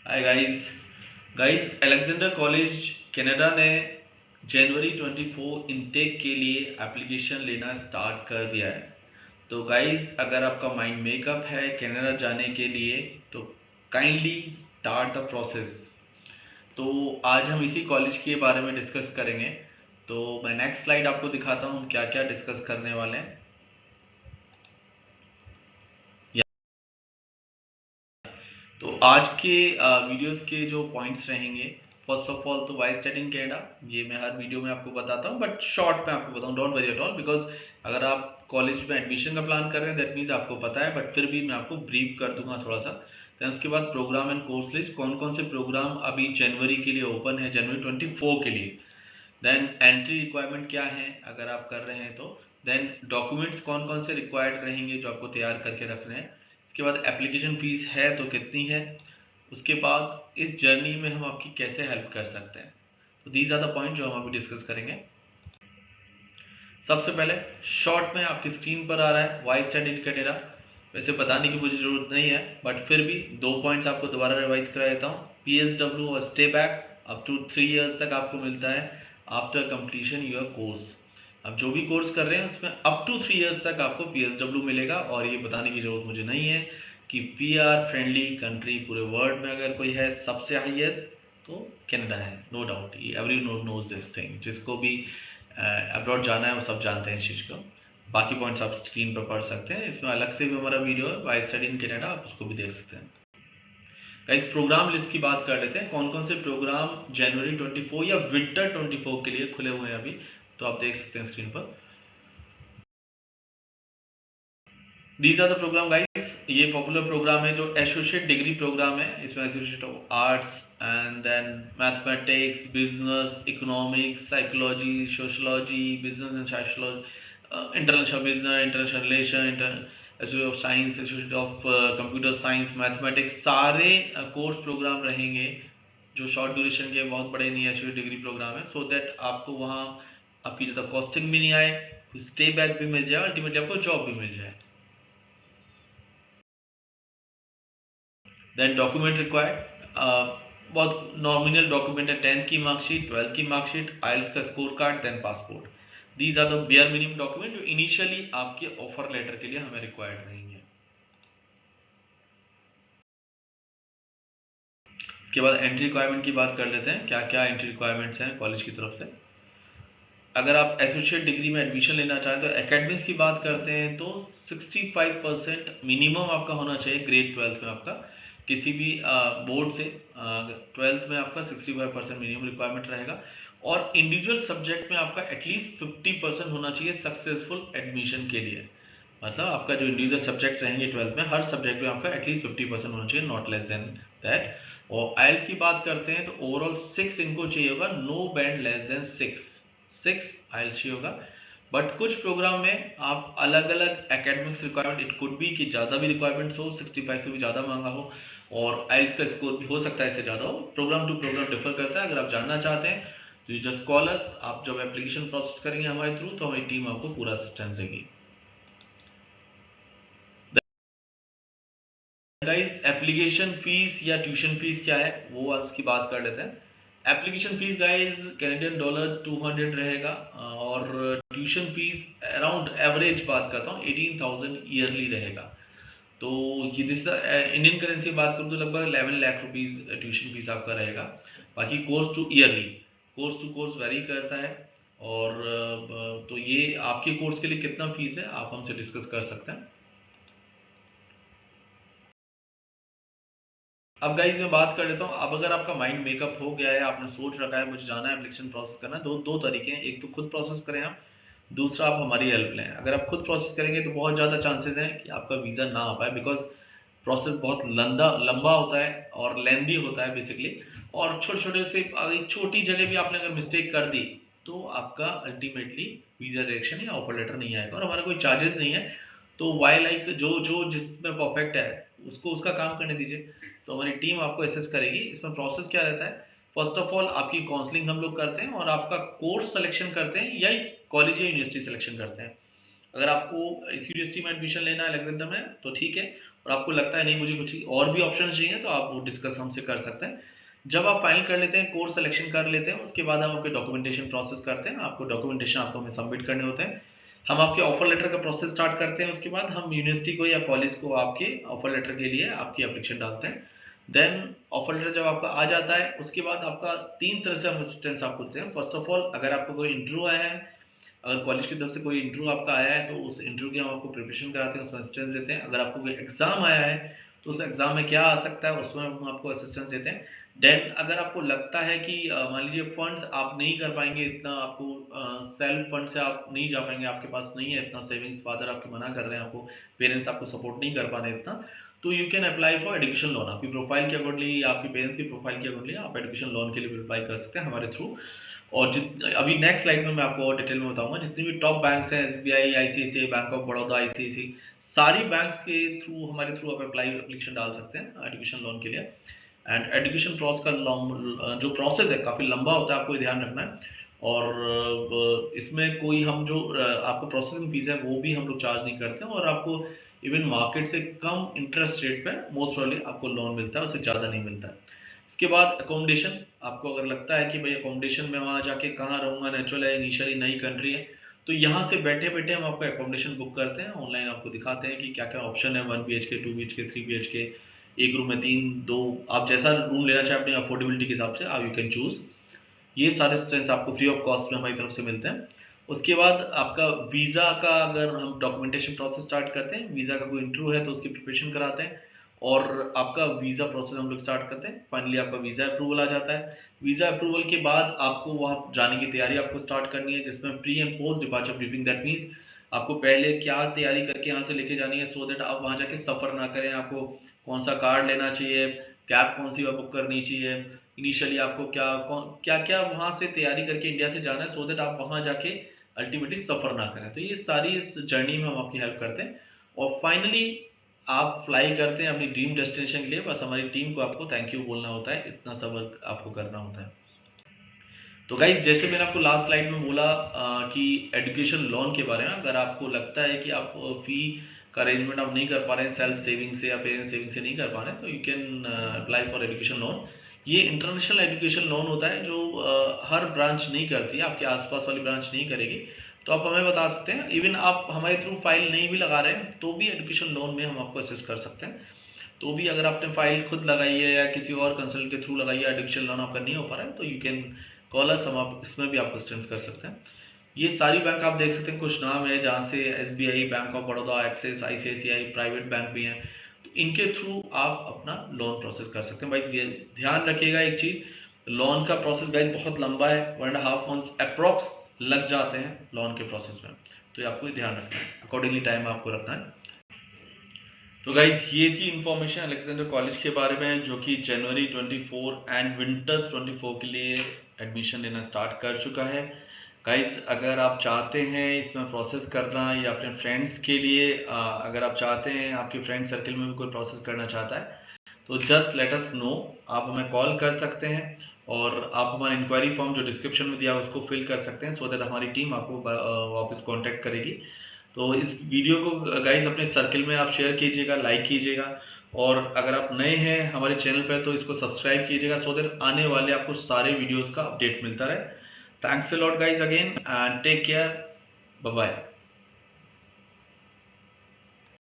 Hi guys Alexander college Canada ने जनवरी 24 intake के लिए एप्लीकेशन लेना स्टार्ट कर दिया है। तो गाइस अगर आपका माइंड मेकअप है कनाडा जाने के लिए तो काइंडली स्टार्ट द प्रोसेस। तो आज हम इसी कॉलेज के बारे में डिस्कस करेंगे। तो मैं नेक्स्ट स्लाइड आपको दिखाता हूँ क्या क्या डिस्कस करने वाले हैं। तो आज के वीडियोस के जो पॉइंट्स रहेंगे, फर्स्ट ऑफ ऑल तो वाई स्टडी कनाडा, ये मैं हर वीडियो में आपको बताता हूँ बट शॉर्ट में आपको बताऊँ, don't worry at all, because अगर आप कॉलेज में एडमिशन का प्लान कर रहे हैं दैट मीन्स आपको पता है, बट फिर भी मैं आपको ब्रीफ कर दूंगा थोड़ा सा। देन उसके बाद प्रोग्राम एंड कोर्स लिस्ट, कौन कौन से प्रोग्राम अभी जनवरी के लिए ओपन है, जनवरी 24 के लिए। देन एंट्री रिक्वायरमेंट क्या है अगर आप कर रहे हैं तो। देन डॉक्यूमेंट्स कौन कौन से रिक्वायर्ड रहेंगे जो आपको तैयार करके रखने हैं। इसके बाद एप्लीकेशन फीस है तो कितनी है। उसके बाद इस जर्नी में हम आपकी कैसे हेल्प कर सकते हैं। तो दीज आर द पॉइंट जो हम अभी डिस्कस करेंगे। सबसे पहले शॉर्ट में आपकी स्क्रीन पर आ रहा है वाई स्टडी इन कनाडा। वैसे बताने की मुझे जरूरत नहीं है बट फिर भी दो पॉइंट्स आपको दोबारा रिवाइज करा देता हूँ। PSW और stay back up to 3 years तक आपको मिलता है आफ्टर कंप्लीशन योर कोर्स। अब जो भी कोर्स कर रहे हैं उसमें अप टू 3 इयर्स तक आपको PSW मिलेगा। और ये बताने की जरूरत मुझे नहीं है कि PR फ्रेंडली कंट्री पूरे वर्ल्ड में अगर कोई है सबसे हाईएस्ट तो कनाडा है, नो डाउट। ये एवरी नोज दिस थिंग, जिसको भी अब्रॉड जाना है वो सब जानते हैं इस चीज़ को। बाकी पॉइंट्स आप स्क्रीन पर पढ़ सकते हैं, इसमें अलग से भी हमारा वीडियो है वाई स्टडी इन कनाडा, आप उसको भी देख सकते हैं। गाइस प्रोग्राम लिस्ट की बात कर लेते हैं, कौन कौन से प्रोग्राम जनवरी 24 या विंटर 24 के लिए खुले हुए हैं अभी। तो आप देख सकते हैं स्क्रीन पर। These are the programme guys, ये पॉपुलर प्रोग्राम है जो एसोसिएट डिग्री प्रोग्राम है। इसमें associate of arts and then mathematics, business, economics, psychology, sociology, business and sociology, international business, international relation, associate of science, associate of computer science, mathematics, सारे course programme रहेंगे जो short duration के, बहुत बड़े नहीं associate degree programme है, so that आपको वहाँ आपकी ज़्यादा कॉस्टिंग भी नहीं आए, स्टे बैक भी मिल जाए, अल्टीमेटली आपको जॉब भी मिल जाए। देन डॉक्यूमेंट रिक्वायर्ड, बहुत नॉमिनल डॉक्यूमेंट है, 10th की मार्कशीट, 12th की मार्कशीट, आइल्स का score card, then passport. These are the bare minimum document जो इनिशियली आपके ऑफर लेटर के लिए हमें रिक्वायर्ड रहेंगे। इसके बाद एंट्री रिक्वायरमेंट की बात कर लेते हैं, क्या क्या एंट्री रिक्वायरमेंट्स हैं कॉलेज की तरफ से। अगर आप एसोसिएट डिग्री में एडमिशन लेना चाहें तो एकेडमिक्स की बात करते हैं तो 65% मिनिमम आपका होना चाहिए ग्रेड 12th में आपका, किसी भी बोर्ड से 12th में आपका 65% मिनिमम रिक्वायरमेंट रहेगा। और इंडिविजुअल सब्जेक्ट में आपका एटलीस्ट 50% होना चाहिए सक्सेसफुल एडमिशन के लिए। मतलब आपका जो इंडिविजुअल सब्जेक्ट रहेंगे 12th में, हर सब्जेक्ट में आपका एटलीस्ट 50% होना चाहिए, नॉट लेस देन दैट। और आइल्स की बात करते हैं तो ओवरऑल 6 इनको चाहिए होगा, नो बैंड लेस देन 6 आइल्स चाहिए होगा। बट कुछ प्रोग्राम में आप अलग अलग academics requirement, it could be कि ज़्यादा भी रिक्वायरमेंट्स हो, 65 से भी ज़्यादा मांगा हो, और आइल्स का स्कोर भी हो सकता है इससे ज़्यादा हो। प्रोग्राम टू प्रोग्राम डिफर करता है। अगर आप जानना चाहते हैं तो यू जस्ट कॉल अस। आप जब एप्लीकेशन प्रोसेस करेंगे हमारे थ्रू तो हमारी टीम आपको पूरा असिस्टेंस देगी। गाइस एप्लीकेशन फीस या ट्यूशन फीस क्या है वो उसकी बात कर लेते हैं। Application fees guys Canadian dollar 200 रहेगा, और ट्यूशन फीस अराउंड एवरेज बात करता हूँ 18,000 ईयरली रहेगा। तो ये दिस इंडियन करेंसी बात करूँ तो लगभग 11 लाख रुपीज ट्यूशन फीस आपका रहेगा। बाकी course to yearly, course to course vary करता है। और तो ये आपके कोर्स के लिए कितना फीस है आप हमसे डिस्कस कर सकते हैं। अब गाइज मैं बात कर लेता हूँ। अब अगर आपका माइंड मेकअप हो गया है, आपने सोच रखा है मुझे जाना है एप्लीकेशन प्रोसेस करना है, दो दो तरीके हैं, एक तो खुद प्रोसेस करें आप, दूसरा आप हमारी हेल्प लें। अगर आप खुद प्रोसेस करेंगे तो बहुत ज़्यादा चांसेस हैं कि आपका वीज़ा ना आ पाए, बिकॉज प्रोसेस बहुत लंबा होता है और लेंदी होता है बेसिकली। और छोटे छोटे से एक छोटी जगह भी आपने अगर मिस्टेक कर दी तो आपका अल्टीमेटली वीज़ा रिएक्शन या ऑफर लेटर नहीं आएगा, और हमारा कोई चार्जेस नहीं है। तो वाई लाइक जो जो जिसमें परफेक्ट है उसको उसका काम करने दीजिए, तो हमारी टीम आपको असेस करेगी। इसमें प्रोसेस क्या रहता है, फर्स्ट ऑफ ऑल आपकी काउंसलिंग हम लोग करते हैं और आपका कोर्स सिलेक्शन करते हैं या कॉलेज या यूनिवर्सिटी सिलेक्शन करते हैं। अगर आपको इस यूनिवर्सिटी में एडमिशन लेना है अलेक्जेंडर में तो ठीक है, और आपको लगता है नहीं मुझे कुछ और भी ऑप्शन चाहिए, तो आप वो डिस्कस हमसे कर सकते हैं। जब आप फाइनल कर लेते हैं, कोर्स सिलेक्शन कर लेते हैं, उसके बाद हम आपके डॉक्यूमेंटेशन प्रोसेस करते हैं। आपको डॉक्यूमेंटेशन आपको हमें सबमिट करने होते हैं। हम आपके ऑफर लेटर का प्रोसेस स्टार्ट करते हैं। उसके बाद हम यूनिवर्सिटी को या कॉलेज को आपके ऑफर लेटर के लिए आपकी एप्लीकेशन डालते हैं। देन ऑफर लेटर जब आपका आ जाता है, उसके बाद आपका 3 तरह से हम असिस्टेंस आपको देते हैं। फर्स्ट ऑफ ऑल, अगर आपको कोई इंटरव्यू आया है, अगर कॉलेज की तरफ से कोई इंटरव्यू आपका आया है, तो उस इंटरव्यू की हम आपको प्रिपरेशन कराते हैं, उसमें असिस्टेंस देते हैं। अगर आपको कोई एग्जाम आया है, तो उस एग्जाम में क्या आ सकता है, उसमें हम आपको असिस्टेंस देते हैं। देन अगर आपको लगता है कि मान लीजिए फंड्स आप नहीं कर पाएंगे, इतना आपको सेल्फ फंड से आप नहीं जा पाएंगे, आपके पास नहीं है इतना सेविंग्स, फादर आपके मना कर रहे हैं, आपको पेरेंट्स आपको सपोर्ट नहीं कर पा रहे इतना, तो you can apply for education loan. आपकी प्रोफाइल के अकॉर्डिंगली, आपके पेरेंट्स की प्रोफाइल के अकॉर्डिंगली आप एजुकेशन लोन के लिए अप्लाई कर सकते हैं हमारे थ्रू। और अभी नेक्स्ट स्लाइड में मैं आपको और डिटेल में बताऊंगा, जितनी भी टॉप बैंक्स हैं, SBI, ICICI, bank of Baroda, ICICI, सारी बैंक्स के थ्रू, हमारे थ्रू आप एप्लीकेशन डाल सकते हैं एजुकेशन लोन के लिए। एंड एजुकेशन प्रोसेस का जो प्रोसेस है काफ़ी लंबा होता है, आपको ध्यान रखना है। और इसमें कोई हम जो आपको प्रोसेसिंग फीस है वो भी हम लोग चार्ज नहीं करते हैं, और आपको इवन मार्केट से कम इंटरेस्ट रेट पे मोस्ट प्रॉब्ली आपको लोन मिलता है, उससे ज़्यादा नहीं मिलता है। इसके बाद अकोमोडेशन, आपको अगर लगता है कि भाई अकोमोडेशन में वहाँ जाके कहाँ रहूँगा, नेचुरल है, इनिशियली नई कंट्री है, तो यहाँ से बैठे बैठे हम आपको अकोमोडेशन बुक करते हैं। ऑनलाइन आपको दिखाते हैं कि क्या क्या ऑप्शन है, 1 BHK, 2 BHK, 3 BHK, एक रूम में 3, 2, आप जैसा रूम लेना चाहें अपनी अफोर्डेबिलिटी के हिसाब से आप यू कैन चूज। ये सारे असिस्टेंस आपको फ्री ऑफ कॉस्ट में हमारी तरफ से मिलते हैं। उसके बाद आपका वीज़ा का, अगर हम डॉक्यूमेंटेशन प्रोसेस स्टार्ट करते हैं, वीज़ा का कोई इंटरव्यू है तो उसकी प्रिपरेशन कराते हैं, और आपका वीज़ा प्रोसेस हम लोग स्टार्ट करते हैं। फाइनली आपका वीज़ा अप्रूवल आ जाता है। वीज़ा अप्रूवल के बाद आपको वहाँ जाने की तैयारी आपको स्टार्ट करनी है, जिसमें pre and post departure briefing, that means आपको पहले क्या तैयारी करके यहाँ से लेके जानी है, सो दैट आप वहाँ जाके सफ़र ना करें। आपको कौन सा कार्ड लेना चाहिए, कैब कौन सी बुक करनी चाहिए, इनिशियली आपको क्या क्या वहाँ से तैयारी करके इंडिया से जाना है, सो दैट आप वहाँ जाके अल्टीमेटली सफ़र ना करें। तो ये सारी इस जर्नी में हम आपकी हेल्प करते हैं, और फाइनली आप फ्लाई करते हैं अपनी ड्रीम डेस्टिनेशन के लिए। बस हमारी टीम को आपको थैंक यू बोलना होता है, इतना सब वर्क आपको करना होता है। तो गाइज, जैसे मैंने आपको लास्ट स्लाइड में बोला कि एजुकेशन लोन के बारे में, अगर आपको लगता है कि आप फी का अरेंजमेंट आप नहीं कर पा रहे हैं सेल्फ सेविंग से या पेरेंट सेविंग से नहीं कर पा रहे हैं, तो you can apply for education loan. ये इंटरनेशनल एजुकेशन लोन होता है, जो हर ब्रांच नहीं करती है, आपके आसपास वाली ब्रांच नहीं करेगी। तो आप हमें बता सकते हैं, इवन आप हमारे थ्रू फाइल नहीं भी लगा रहे हैं तो भी एजुकेशन लोन में हम आपको असिस्ट कर सकते हैं। तो भी अगर आपने फाइल खुद लगाई है या किसी और कंसल्टेंट के थ्रू लगाई है, एजुकेशन लोन आपका नहीं हो पा रहा है, तो यू कैन कॉल अस, हम आप इसमें भी आपको असिस्टेंस कर सकते हैं। ये सारी बैंक आप देख सकते हैं, कुछ नाम है जहाँ से SBI, bank of Baroda, axis, ICICI, private bank भी हैं, तो इनके थ्रू आप अपना लोन प्रोसेस कर सकते हैं। भाई ध्यान रखिएगा एक चीज़, लोन का प्रोसेस गाइस बहुत लंबा है, 1.5 मंथ्स अप्रॉक्स लग जाते हैं लोन के प्रोसेस में, तो ये आपको ध्यान रखना है, अकॉर्डिंगली टाइम आपको रखना है। तो गाइज, ये थी इंफॉर्मेशन अलेक्जेंडर कॉलेज के बारे में, जो कि जनवरी 24 एंड विंटर्स 24 के लिए एडमिशन लेना स्टार्ट कर चुका है। गाइज, अगर आप चाहते हैं इसमें प्रोसेस करना, या अपने फ्रेंड्स के लिए अगर आप चाहते हैं आपके फ्रेंड सर्कल में भी कोई प्रोसेस करना चाहता है, तो जस्ट लेट अस नो। आप हमें कॉल कर सकते हैं, और आप हमारा इंक्वायरी फॉर्म जो डिस्क्रिप्शन में दिया है उसको फिल कर सकते हैं, सो दैट हमारी टीम आपको वापस कॉन्टैक्ट करेगी। तो इस वीडियो को गाइस अपने सर्कल में आप शेयर कीजिएगा, लाइक कीजिएगा, और अगर आप नए हैं हमारे चैनल पर तो इसको सब्सक्राइब कीजिएगा, सो दैट आने वाले आपको सारे वीडियोस का अपडेट मिलता रहे। Thanks a lot guys again, and take care, bye bye.